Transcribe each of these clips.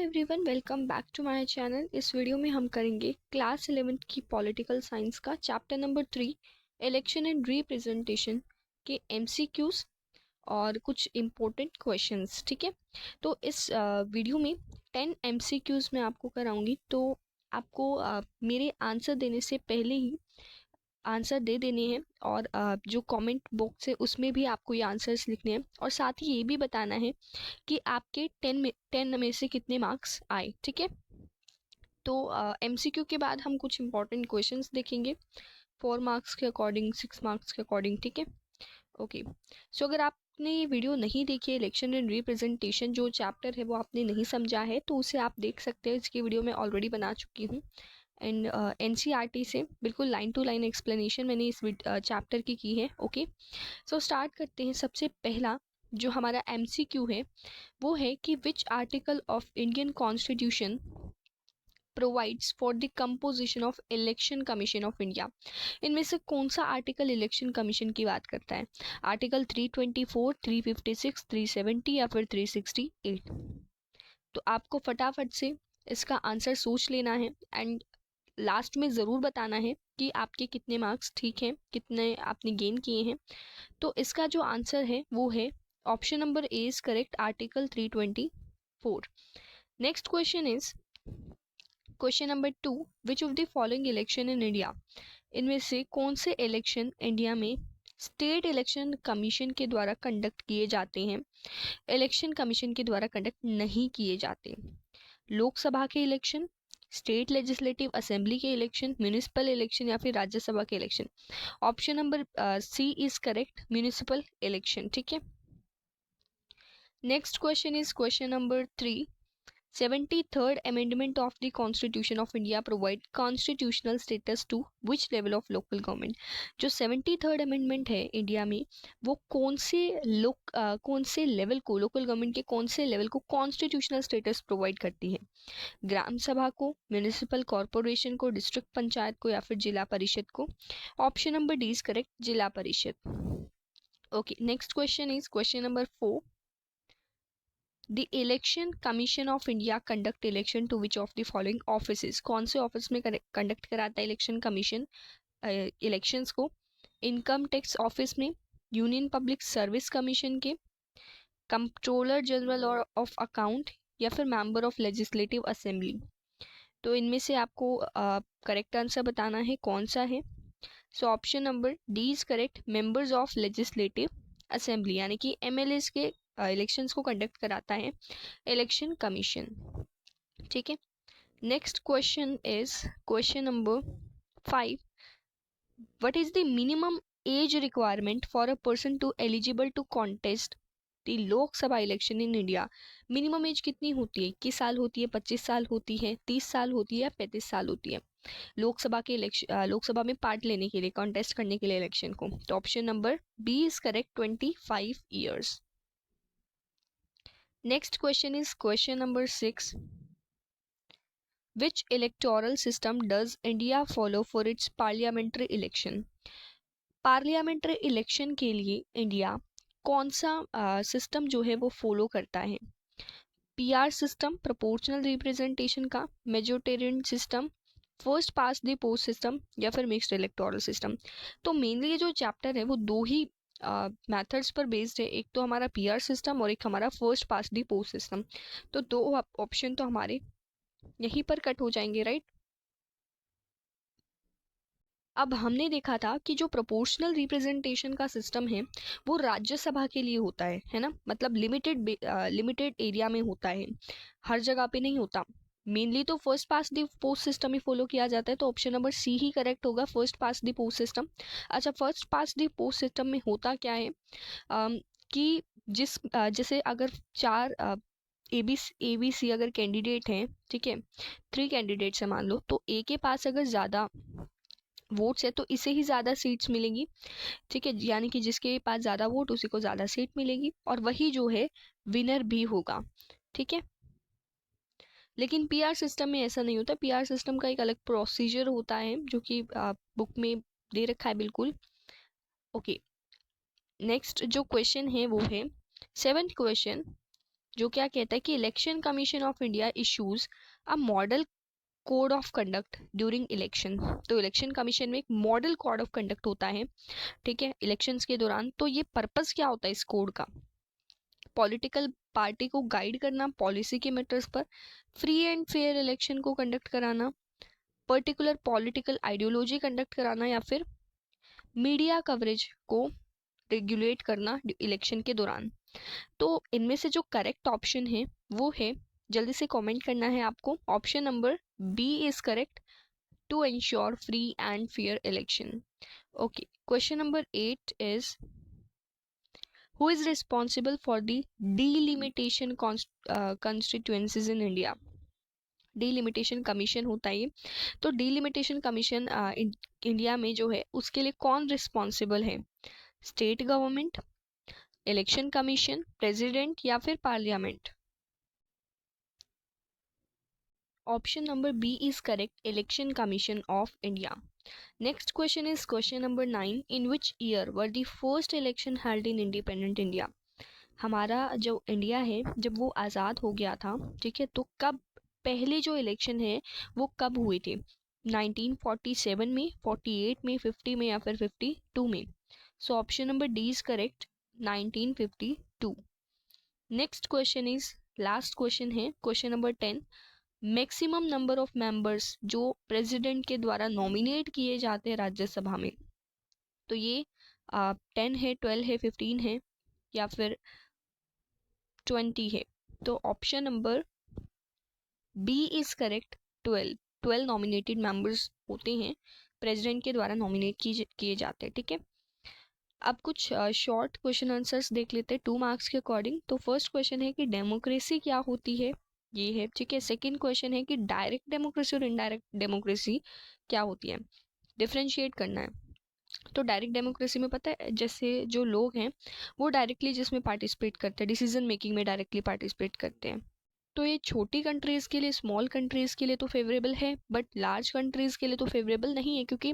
Everyone, welcome back to my channel. इस video में हम करेंगे क्लास 11th की पॉलिटिकल साइंस का chapter number 3 election and representation के एमसीक्यूज और कुछ इम्पोर्टेंट क्वेश्चंस। ठीक है, तो इस वीडियो में 10 एमसीक्यूज मैं आपको कराऊंगी। तो आपको मेरे आंसर देने से पहले ही आंसर दे देने हैं और जो कमेंट बॉक्स है उसमें भी आपको ये आंसर्स लिखने हैं और साथ ही ये भी बताना है कि आपके 10 में से कितने मार्क्स आए। ठीक है, तो एमसीक्यू के बाद हम कुछ इंपॉर्टेंट क्वेश्चंस देखेंगे 4 मार्क्स के अकॉर्डिंग, 6 मार्क्स के अकॉर्डिंग। ठीक है, ओके। सो अगर आपने ये वीडियो नहीं देखी है, इलेक्शन एंड रिप्रेजेंटेशन जो चैप्टर है वो आपने नहीं समझा है, तो उसे आप देख सकते हैं। इसकी वीडियो मैं ऑलरेडी बना चुकी हूँ एंड एनसीईआरटी से बिल्कुल लाइन टू लाइन एक्सप्लेनेशन मैंने इस चैप्टर की है। ओके, सो स्टार्ट करते हैं। सबसे पहला जो हमारा एमसीक्यू है वो है कि which article of Indian constitution provides for the composition of election commission of India. इनमें से कौन सा आर्टिकल इलेक्शन कमीशन की बात करता है? आर्टिकल 324, 356, 370 या फिर 368? तो आपको फटाफट से इसका आंसर सोच लेना है एंड लास्ट में ज़रूर बताना है कि आपके कितने मार्क्स ठीक हैं, कितने आपने गेन किए हैं। तो इसका जो आंसर है वो है option number A is correct, article 324। Next question is question number 2, which of the following election in India. इनमें से कौन से इलेक्शन इंडिया में स्टेट इलेक्शन कमीशन के द्वारा कंडक्ट किए जाते हैं, इलेक्शन कमीशन के द्वारा कंडक्ट नहीं किए जाते? लोकसभा के इलेक्शन, स्टेट लेजिस्लेटिव असेंबली के इलेक्शन, म्यूनिसिपल इलेक्शन या फिर राज्यसभा के election? Option number C is correct, municipal election. ठीक है, next question is question number 3, 73rd amendment of the constitution of India provide constitutional status to which level of local government। जो 73rd amendment है India में वो कौन से level को, local government के कौन से लेवल को कॉन्स्टिट्यूशनल स्टेटस प्रोवाइड करती है? ग्राम सभा को, म्यूनिसिपल कॉरपोरेशन को, डिस्ट्रिक्ट पंचायत को या फिर जिला परिषद को? Option number D is correct, zila parishad. Okay, next question is question number 4, the election commission of India conduct election to which of the following offices. कौन से ऑफिस में कंडक्ट कराता है इलेक्शन कमीशन इलेक्शंस को? इनकम टैक्स ऑफिस में, union public service commission के, controller general of account या फिर मेंबर ऑफ लेजिस्लेटिव असेंबली? तो इनमें से आपको करेक्ट आंसर बताना है कौन सा है। सो option number D is correct, members of legislative assembly, यानी कि एमएलएस के इलेक्शंस को कंडक्ट कराता है इलेक्शन कमीशन। ठीक है, next question is question number 5, what is the minimum age requirement for a person to eligible to contest the Lok Sabha election in India. Minimum age कितनी होती है? 21 साल होती है, 25 साल होती है, 30 साल होती है या 35 साल होती है लोकसभा के लोकसभा में पार्ट लेने के लिए, कॉन्टेस्ट करने के लिए इलेक्शन को? तो option number B is correct, 25 years. Next question is question number 6. Which electoral system does India follow for its parliamentary election? Parliamentary election के लिए इंडिया कौन सा सिस्टम जो है वो फॉलो करता है? पीआर सिस्टम, प्रोपोर्शनल रिप्रेजेंटेशन का, majoritarian system, first pass the post system या फिर मिक्स्ड इलेक्टोरल सिस्टम? तो मेनली ये जो चैप्टर है वो दो ही मेथड्स पर बेस्ड है, एक तो हमारा पीआर सिस्टम और एक हमारा फर्स्ट पास दी पोस्ट सिस्टम। तो दो ऑप्शन तो हमारे यहीं पर कट हो जाएंगे, राइट। अब हमने देखा था कि जो प्रोपोर्शनल रिप्रेजेंटेशन का सिस्टम है वो राज्यसभा के लिए होता है ना, मतलब लिमिटेड एरिया में होता है, हर जगह पे नहीं होता। मेनली तो फर्स्ट पास दी पोस्ट सिस्टम ही फॉलो किया जाता है, तो ऑप्शन नंबर सी ही करेक्ट होगा, फर्स्ट पास दी पोस्ट सिस्टम। अच्छा, फर्स्ट पास दी पोस्ट सिस्टम में होता क्या है कि जैसे अगर 4 एबीसी अगर कैंडिडेट हैं, ठीक है, 3 कैंडिडेट्स है मान लो, तो ए के पास अगर ज़्यादा वोट्स है तो इसे ही ज़्यादा सीट्स मिलेंगी। ठीक है, यानी कि जिसके पास ज़्यादा वोट उसी को ज़्यादा सीट मिलेगी और वही जो है विनर भी होगा। ठीक है, लेकिन पीआर सिस्टम में ऐसा नहीं होता। पीआर सिस्टम का एक अलग प्रोसीजर होता है जो कि बुक में दे रखा है बिल्कुल। ओके, नेक्स्ट जो क्वेश्चन है वो है 7th क्वेश्चन, जो क्या कहता है कि election commission of India issues a model code of conduct during election. तो इलेक्शन कमीशन में एक मॉडल कोड ऑफ कंडक्ट होता है, ठीक है, इलेक्शंस के दौरान। तो ये पर्पस क्या होता है इस कोड का? पॉलिटिकल पार्टी को गाइड करना पॉलिसी के मैटर्स पर, फ्री एंड फेयर इलेक्शन को कंडक्ट कराना, पर्टिकुलर पॉलिटिकल आइडियोलॉजी कंडक्ट कराना, या फिर मीडिया कवरेज को रेगुलेट करना इलेक्शन के दौरान। तो इनमें से जो करेक्ट ऑप्शन है वो है, जल्दी से कमेंट करना है आपको, option number B is correct, to ensure free and fair election. Okay, question number 8 is who is responsible for the delimitation constituencies in India? Delimitation commission होता है ये। तो डीलिमिटेशन कमीशन इंडिया में जो है उसके लिए कौन रिस्पॉन्सिबल है? State government, election commission, president, या फिर parliament? Option number B is correct, election commission of India. Next question is question number 9, in which year were the first election held in independent India? हमारा जो India है जब वो आज़ाद हो गया था, ठीक है, तो कब पहले जो इलेक्शन है वो कब हुए थे? 1947 में, 48 में, 50 में, या फिर 52 में? So option number D is correct, 1952। Next question is last question है, question number 10, maximum number of members जो प्रेसिडेंट के द्वारा नॉमिनेट किए जाते हैं राज्यसभा में, तो ये 10 है, 12 है, 15 है, या फिर 20 है? तो option number B is correct, 12। 12 nominated members होते हैं, प्रेसिडेंट के द्वारा नॉमिनेट किए जाते हैं, ठीक है। अब कुछ शॉर्ट क्वेश्चन आंसर्स देख लेते हैं 2 मार्क्स के अकॉर्डिंग। तो फर्स्ट क्वेश्चन है कि डेमोक्रेसी क्या होती है, ये है, ठीक है। सेकंड क्वेश्चन है कि डायरेक्ट डेमोक्रेसी और इनडायरेक्ट डेमोक्रेसी क्या होती है, डिफरेंशिएट करना है। तो डायरेक्ट डेमोक्रेसी में पता है, जैसे जो लोग हैं वो डायरेक्टली जिसमें पार्टिसिपेट करते हैं, डिसीजन मेकिंग में डायरेक्टली पार्टिसिपेट करते हैं। तो ये छोटी कंट्रीज़ के लिए, स्मॉल कंट्रीज़ के लिए तो फेवरेबल है, बट लार्ज कंट्रीज़ के लिए तो फेवरेबल नहीं है, क्योंकि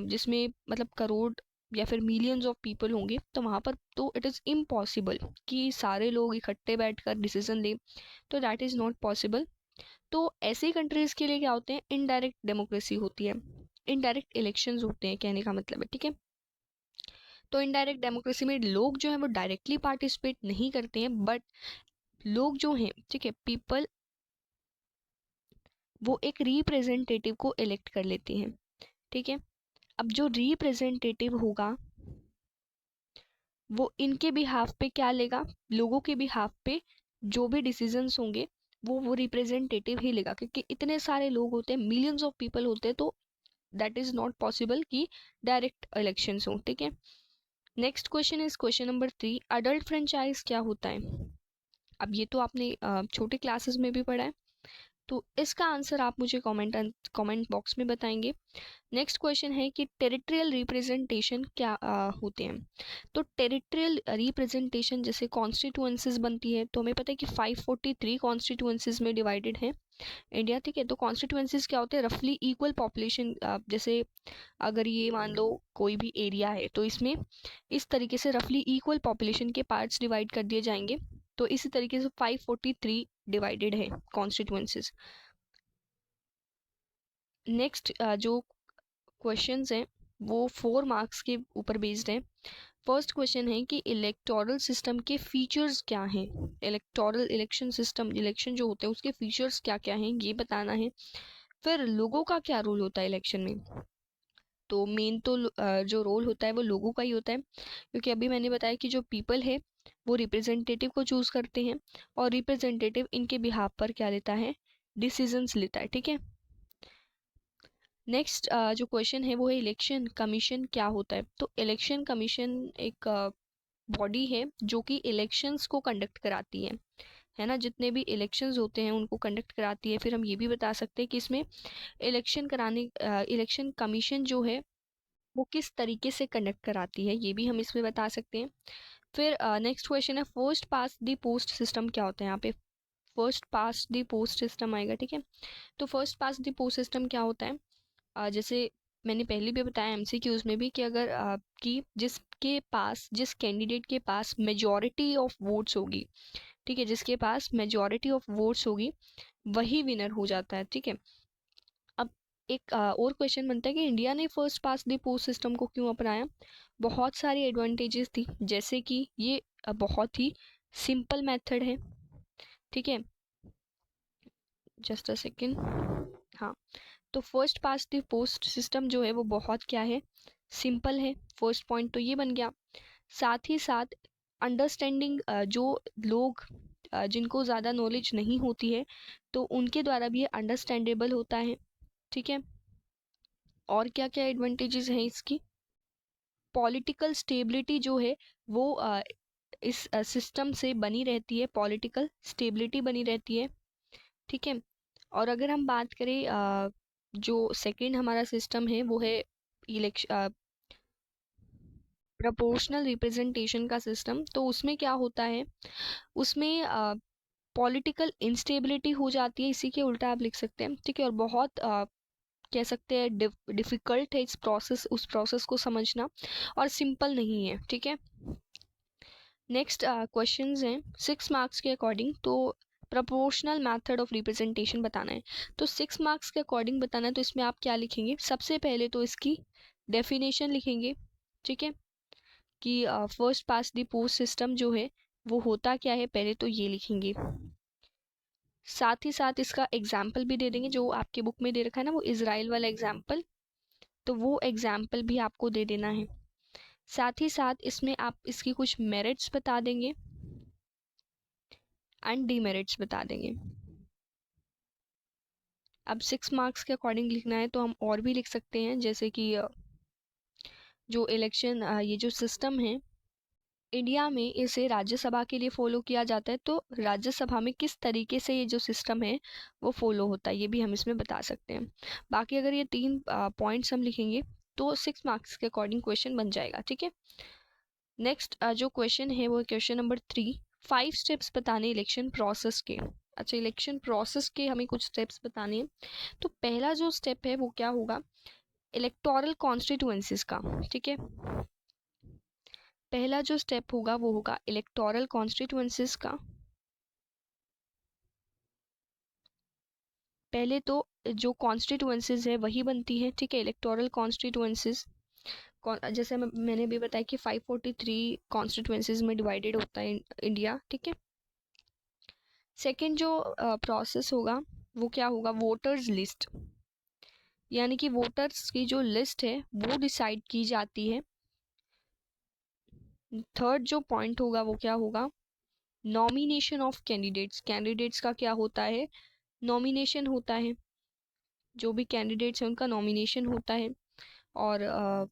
जिसमें मतलब करोड़ या फिर मिलियंस ऑफ पीपल होंगे, तो वहाँ पर तो इट इज़ इम्पॉसिबल कि सारे लोग इकट्ठे बैठकर डिसीजन लें, तो दैट इज़ नॉट पॉसिबल। तो ऐसी कंट्रीज़ के लिए क्या होते हैं, इनडायरेक्ट डेमोक्रेसी होती है, इनडायरेक्ट इलेक्शंस होते हैं, कहने का मतलब है, ठीक है। तो इनडायरेक्ट डेमोक्रेसी में लोग जो हैं वो डायरेक्टली पार्टिसिपेट नहीं करते हैं, बट लोग जो हैं, ठीक है, पीपल, वो एक रिप्रेजेंटेटिव को इलेक्ट कर लेते हैं, ठीक है। अब जो रिप्रेजेंटेटिव होगा वो इनके बिहाफ पे क्या लेगा, लोगों के बिहाफ पे जो भी डिसीजंस होंगे वो रिप्रेजेंटेटिव ही लेगा, क्योंकि इतने सारे लोग होते हैं, मिलियंस ऑफ पीपल होते हैं, तो दैट इज नॉट पॉसिबल कि डायरेक्ट इलेक्शंस हो, ठीक है। Next question is question number 3, adult franchise क्या होता है? अब ये तो आपने छोटे क्लासेस में भी पढ़ा है, तो इसका आंसर आप मुझे कमेंट बॉक्स में बताएंगे। नेक्स्ट क्वेश्चन है कि टेरिटरियल रिप्रेजेंटेशन क्या होते हैं? तो टेरिटरियल रिप्रेजेंटेशन, जैसे कॉन्स्टिट्यूएंसीज बनती है, तो हमें पता है कि 543 कॉन्स्टिट्यूएंसीज में डिवाइडेड है इंडिया, ठीक है। तो कॉन्स्टिट्यूएंसीज क्या होते हैं, रफली इक्वल पॉपुलेशन, जैसे अगर ये मान लो कोई भी एरिया है, तो इसमें इस तरीके से रफली इक्वल पॉपुलेशन के पार्ट्स डिवाइड कर दिए जाएंगे, तो इसी तरीके से 543 डिवाइडेड है कॉन्स्टिट्यूएंसीज। नेक्स्ट जो क्वेश्चंस हैं वो 4 मार्क्स के ऊपर बेस्ड हैं। फर्स्ट क्वेश्चन है कि इलेक्टोरल सिस्टम के फीचर्स क्या हैं, इलेक्टोरल इलेक्शन सिस्टम, इलेक्शन जो होते हैं उसके फीचर्स क्या क्या हैं ये बताना है। फिर लोगों का क्या रोल होता है इलेक्शन में? तो मेन तो जो रोल होता है वो लोगों का ही होता है, क्योंकि अभी मैंने बताया कि जो पीपल है वो रिप्रेजेंटेटिव को चूज करते हैं, और रिप्रेजेंटेटिव इनके बिहाफ पर क्या लेता है, डिसीजंस लेता है, ठीक है। नेक्स्ट जो क्वेश्चन है वो है इलेक्शन कमीशन क्या होता है? तो इलेक्शन कमीशन एक बॉडी है जो कि इलेक्शंस को कंडक्ट कराती है ना, जितने भी इलेक्शंस होते हैं उनको कंडक्ट कराती है। फिर हम ये भी बता सकते हैं कि इसमें इलेक्शन कमीशन जो है वो किस तरीके से कंडक्ट कराती है, ये भी हम इसमें बता सकते हैं। फिर नेक्स्ट क्वेश्चन है first pass the post system क्या होता है? यहाँ पे first pass the post system आएगा, ठीक है। तो first pass the post system क्या होता है? जैसे मैंने पहले भी बताया एमसीक्यूज में भी कि अगर कि जिस कैंडिडेट के पास मेजॉरिटी ऑफ वोट्स होगी, ठीक है, जिसके पास मेजॉरिटी ऑफ वोट्स होगी वही विनर हो जाता है। ठीक है, अब एक और क्वेश्चन बनता है कि इंडिया ने first pass the post system को क्यों अपनाया। बहुत सारी एडवांटेजेस थी, जैसे कि ये बहुत ही सिंपल मेथड है। ठीक है, जस्ट अ सेकेंड। हाँ, तो first pass the post system जो है वो बहुत क्या है, सिंपल है। फर्स्ट पॉइंट तो ये बन गया। साथ ही साथ अंडरस्टैंडिंग, जो लोग जिनको ज़्यादा नॉलेज नहीं होती है तो उनके द्वारा भी ये अंडरस्टैंडेबल होता है। ठीक है, और क्या क्या एडवांटेजेस हैं इसकी। पॉलिटिकल स्टेबिलिटी जो है वो इस सिस्टम से बनी रहती है, पॉलिटिकल स्टेबिलिटी बनी रहती है। ठीक है, और अगर हम बात करें जो सेकंड हमारा सिस्टम है वो है इलेक्शन, प्रोपोर्शनल रिप्रेजेंटेशन का सिस्टम। तो उसमें क्या होता है, उसमें पॉलिटिकल इंस्टेबिलिटी हो जाती है, इसी के उल्टा आप लिख सकते हैं। ठीक है, और बहुत कह सकते हैं डिफिकल्ट है उस प्रोसेस को समझना, और सिंपल नहीं है। ठीक है, नेक्स्ट क्वेश्चंस हैं 6 मार्क्स के अकॉर्डिंग। तो प्रोपोर्शनल मेथड ऑफ रिप्रेजेंटेशन बताना है, तो 6 मार्क्स के अकॉर्डिंग बताना है, तो इसमें आप क्या लिखेंगे, सबसे पहले तो इसकी डेफिनेशन लिखेंगे। ठीक है, कि first pass the post system जो है वो होता क्या है, पहले तो ये लिखेंगे। साथ ही साथ इसका एग्जाम्पल भी दे देंगे, जो आपके बुक में दे रखा है ना वो इजराइल वाला एग्जाम्पल, तो वो एग्जाम्पल भी आपको दे देना है। साथ ही साथ इसमें आप इसकी कुछ मेरिट्स बता देंगे एंड डीमेरिट्स बता देंगे। अब 6 मार्क्स के अकॉर्डिंग लिखना है तो हम और भी लिख सकते हैं, जैसे कि जो इलेक्शन, ये जो सिस्टम है इंडिया में इसे राज्यसभा के लिए फॉलो किया जाता है, तो राज्यसभा में किस तरीके से ये जो सिस्टम है वो फॉलो होता है, ये भी हम इसमें बता सकते हैं। बाकी अगर ये 3 पॉइंट्स हम लिखेंगे तो 6 मार्क्स के अकॉर्डिंग क्वेश्चन बन जाएगा। ठीक है, नेक्स्ट जो क्वेश्चन है वो क्वेश्चन नंबर 3, 5 स्टेप्स बताने इलेक्शन प्रोसेस के। अच्छा, इलेक्शन प्रोसेस के हमें कुछ स्टेप्स बताने हैं। तो पहला जो स्टेप है वो क्या होगा, इलेक्टोरल कॉन्स्टिट्यूएंसीज का। ठीक है, पहला जो स्टेप होगा वो होगा इलेक्टोरल कॉन्स्टिट्यूएंसीज का। पहले तो जो कॉन्स्टिट्यूएंसीज है वही बनती है। ठीक है, इलेक्टोरल कॉन्स्टिट्यूएंसीज, जैसे मैंने भी बताया कि 543 कॉन्स्टिट्यूएंसीज में डिवाइडेड होता है इंडिया। ठीक है, सेकेंड जो प्रोसेस होगा वो क्या होगा, वोटर्स लिस्ट, यानी कि वोटर्स की जो लिस्ट है वो डिसाइड की जाती है। थर्ड जो पॉइंट होगा वो क्या होगा, नॉमिनेशन ऑफ कैंडिडेट्स, कैंडिडेट्स का क्या होता है, नॉमिनेशन होता है, जो भी कैंडिडेट्स हैं उनका नॉमिनेशन होता है। और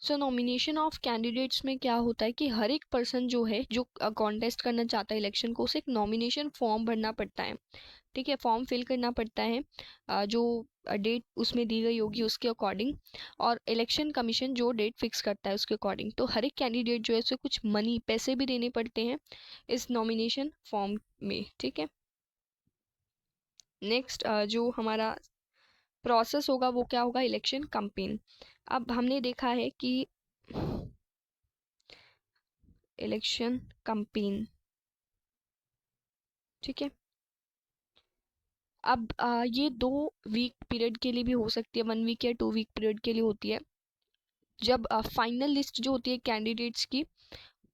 सो नॉमिनेशन ऑफ कैंडिडेट्स में क्या होता है कि हर एक पर्सन जो है जो कॉन्टेस्ट करना चाहता है इलेक्शन को, उसे एक नॉमिनेशन फॉर्म भरना पड़ता है। ठीक है, फॉर्म फिल करना पड़ता है जो डेट उसमें दी गई होगी उसके अकॉर्डिंग, और इलेक्शन कमीशन जो डेट फिक्स करता है उसके अकॉर्डिंग। तो हर एक कैंडिडेट जो है उसे कुछ मनी, पैसे भी देने पड़ते हैं इस नॉमिनेशन फॉर्म में। ठीक है, नेक्स्ट जो हमारा प्रोसेस होगा वो क्या होगा, इलेक्शन कैंपेन। अब हमने देखा है कि इलेक्शन कैंपेन, ठीक है, अब ये 2 वीक पीरियड के लिए भी हो सकती है, 1 वीक या 2 वीक पीरियड के लिए होती है। जब फाइनल लिस्ट जो होती है कैंडिडेट्स की,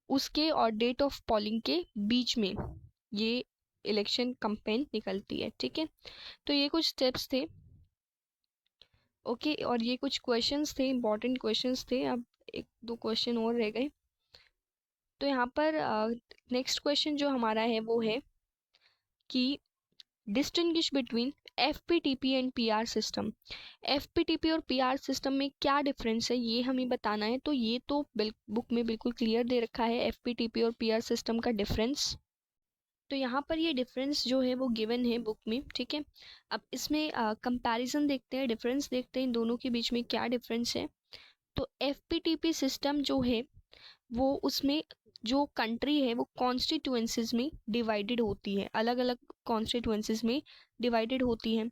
उसके और डेट ऑफ पोलिंग के बीच में ये इलेक्शन कैंपेन निकलती है। ठीक है, तो ये कुछ स्टेप्स थे। ओके, और ये कुछ क्वेश्चंस थे, इंपॉर्टेंट क्वेश्चंस थे। अब 1-2 क्वेश्चन और रह गए। तो यहाँ पर नेक्स्ट क्वेश्चन जो हमारा है वो है कि distinguish between FPTP and PR system. FPTP और पीआर सिस्टम में क्या डिफरेंस है ये हमें बताना है। तो ये तो बुक में बिल्कुल क्लियर दे रखा है एफपीटीपी और पीआर सिस्टम का डिफरेंस। तो यहाँ पर ये डिफरेंस जो है वो गिवन है बुक में। ठीक है, अब इसमें कंपैरिजन देखते हैं, डिफरेंस देखते हैं इन दोनों के बीच में क्या डिफरेंस है। तो एफपीटीपी सिस्टम जो है वो उसमें जो कंट्री है वो कॉन्स्टिट्यूएंसीज में डिवाइडेड होती है, अलग अलग कॉन्स्टिट्यूएंसीज में डिवाइडेड होती है।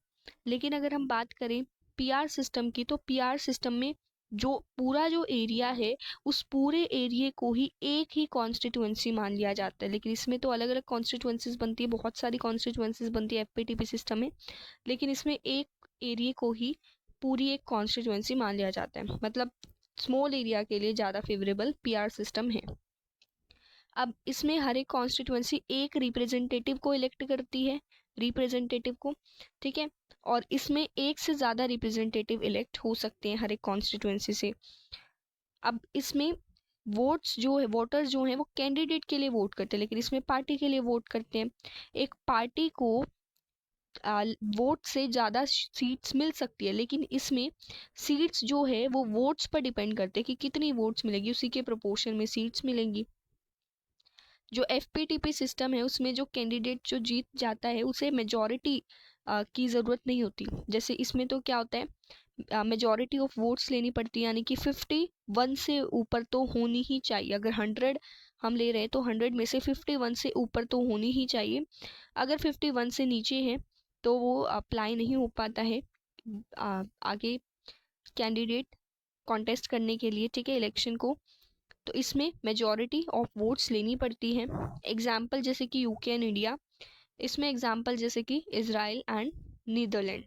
लेकिन अगर हम बात करें पीआर सिस्टम की, तो पीआर सिस्टम में जो पूरा जो एरिया है उस पूरे एरिया को ही एक ही कॉन्स्टिट्यूएंसी मान लिया जाता है। लेकिन इसमें तो अलग अलग कॉन्स्टिट्यूएंसीज बनती है, बहुत सारी कॉन्स्टिट्यूएंसीज बनती है एफपीटीपी सिस्टम में, लेकिन इसमें एक एरिया को ही पूरी एक कॉन्स्टिट्यूएंसी मान लिया जाता है। मतलब स्मॉल एरिया के लिए ज़्यादा फेवरेबल पीआर सिस्टम है। अब इसमें हर एक कॉन्स्टिट्यूएंसी एक रिप्रेजेंटेटिव को इलेक्ट करती है, रिप्रेजेंटेटिव को, ठीक है। और इसमें एक से ज़्यादा रिप्रेजेंटेटिव इलेक्ट हो सकते हैं हर एक कॉन्स्टिट्यूएंसी से। अब इसमें वोट्स जो है, वोटर्स जो हैं वो कैंडिडेट के लिए वोट करते हैं, लेकिन इसमें पार्टी के लिए वोट करते हैं। एक पार्टी को वोट से ज़्यादा सीट्स मिल सकती है, लेकिन इसमें सीट्स जो है वो वोट्स पर डिपेंड करते हैं कि कितनी वोट्स मिलेगी, उसी के प्रोपोर्शन में सीट्स मिलेंगी। जो एफपीटीपी सिस्टम है उसमें जो कैंडिडेट जो जीत जाता है उसे मेजॉरिटी की ज़रूरत नहीं होती। जैसे इसमें तो क्या होता है, मेजॉरिटी ऑफ वोट्स लेनी पड़ती है, यानी कि 51 से ऊपर तो होनी ही चाहिए। अगर 100 हम ले रहे हैं तो 100 में से 51 से ऊपर तो होनी ही चाहिए। अगर 51 से नीचे है तो वो अप्लाई नहीं हो पाता है आगे कैंडिडेट कॉन्टेस्ट करने के लिए, ठीक है, इलेक्शन को। तो इसमें मेजॉरिटी ऑफ वोट्स लेनी पड़ती है। एग्जाम्पल जैसे कि यूके एंड इंडिया, इसमें एग्जाम्पल जैसे कि इजराइल एंड नीदरलैंड।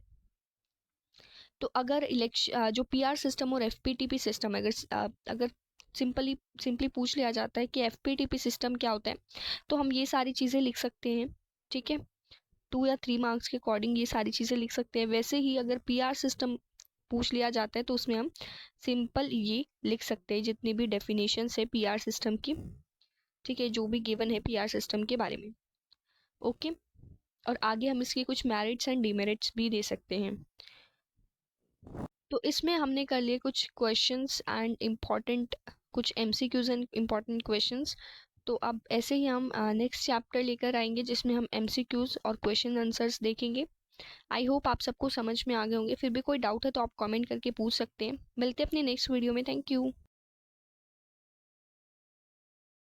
तो अगर इलेक्शन जो पीआर सिस्टम और एफपीटीपी सिस्टम, अगर सिंपली पूछ लिया जाता है कि एफपीटीपी सिस्टम क्या होता है, तो हम ये सारी चीज़ें लिख सकते हैं, ठीक है। 2 या 3 मार्क्स के अकॉर्डिंग ये सारी चीज़ें लिख सकते हैं। वैसे ही अगर पीआर सिस्टम पूछ लिया जाता है तो उसमें हम सिंपल ये लिख सकते हैं जितनी भी डेफिनेशंस है पीआर सिस्टम की, ठीक है, जो भी गिवन है पीआर सिस्टम के बारे में। ओके, और आगे हम इसके कुछ मेरिट्स एंड डिमेरिट्स भी दे सकते हैं। तो इसमें हमने कर लिए कुछ क्वेश्चंस एंड इम्पॉर्टेंट, कुछ एमसीक्यूज एंड इम्पॉर्टेंट क्वेश्चंस। तो अब ऐसे ही हम नेक्स्ट चैप्टर लेकर आएंगे जिसमें हम एमसीक्यूज और क्वेश्चन आंसर्स देखेंगे। आई होप आप सबको समझ में आ गए होंगे। फिर भी कोई डाउट है तो आप कमेंट करके पूछ सकते हैं। मिलते हैं अपने नेक्स्ट वीडियो में। Thank you.